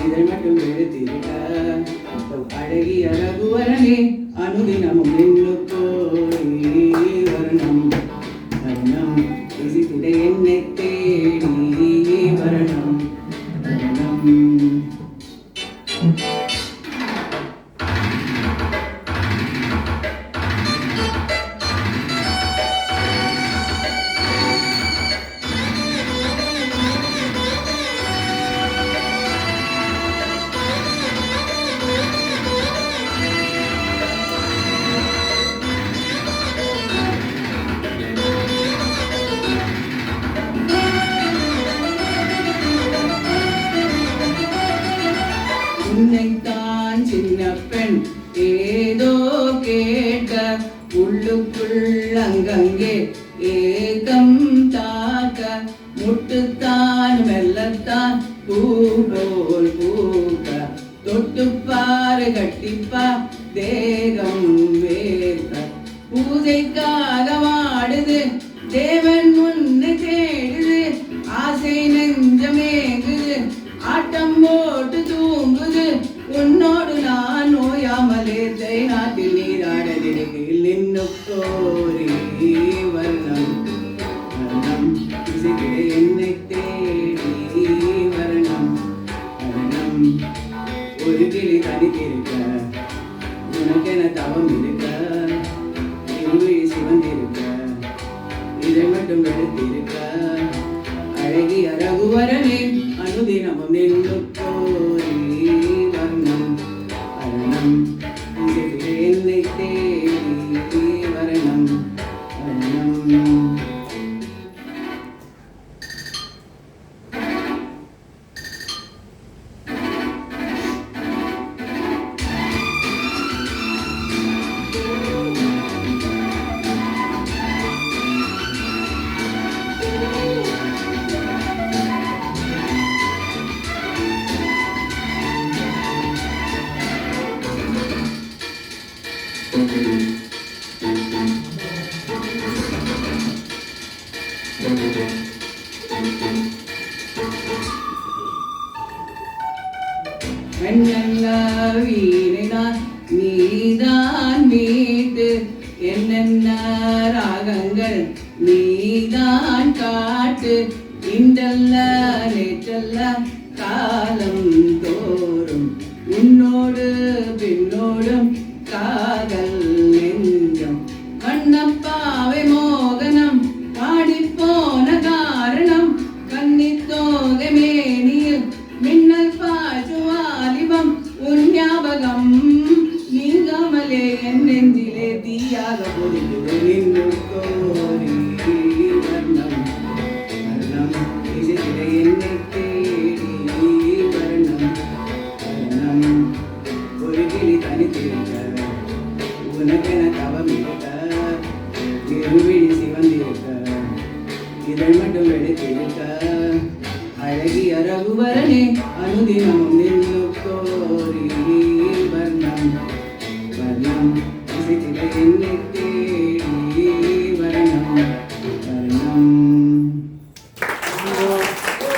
இதை மட்டும் எடுத்திருக்க அழகிய ரகுவரனே அனுதினமும் நின்னுக்கோரி வரணம் வரணம் இசித்திட என்னை தேடி வரணம் வரணம். உன்னைத்தான் சின்ன பெண் ஏதோ கேட்க உள்ளுக்குள் அங்கங்கே ஏகம் தாக்க முட்டுத்தான் மெல்லத்தான் பூ போல் பூக்க தொட்டுப்பாரு கட்டிப்பா தேகம் வேர்க்க பூஜைக்காக வாடுது தேவன் முன்னை தேடுது ஆசை நெஞ்சமேங்குது ஆட்டம் போட்டு தூங்குது உன்னோடு நான் நோயாமலே நாட்டில் நீராடலில் நின்னுக்கோரி வர்ணம் வர்ணம் இசைக்கிட என்னை தேடி வர்ணம் வர்ணம். ஒரு கிளி தனித்திருக்க உனக்கென தவம் இருக்க இருவிழி சிவந்திருக்க இதை மட்டும் எடுத்திருக்க அழகிய ரகுவரனே அனுதினமும் நின்னுக்கோரி வர்ணம் வர்ணம் இசைக்கிட என்னை தேடி வர்ணம் வர்ணம். என்னென்ன வீணைதான் நீதான் மீட்டு என்னென்ன ராகங்கள் நீதான் காட்டு இன்றல்ல நேற்றல்ல காலம் தோறும் உன்னோடு பின்னோடும் காதல் நெஞ்சம் கண்ணப்பாவை மோகனம் பாடிப்போன காரணம் கன்னித்தோகை மேனியில் மின்னல் பாசுவாலிபம் உன் ஞாபகம் நீங்காமலே என் நெஞ்சிலே தீயாக பொழிந்து நின்னுக்கோரி வர்ணம் வர்ணம் இசைக்கிட என்னை தேடி வர்ணம் வர்ணம். ஒரு கிளி தனித்திருக்க உனக்கென தவம் இருக்க இருவிழி சிவந்திருக்க இதை மட்டும் எடுத்திருக்க அழகிய ரகுவரனே அனுதினமும் நின்னுக்கோ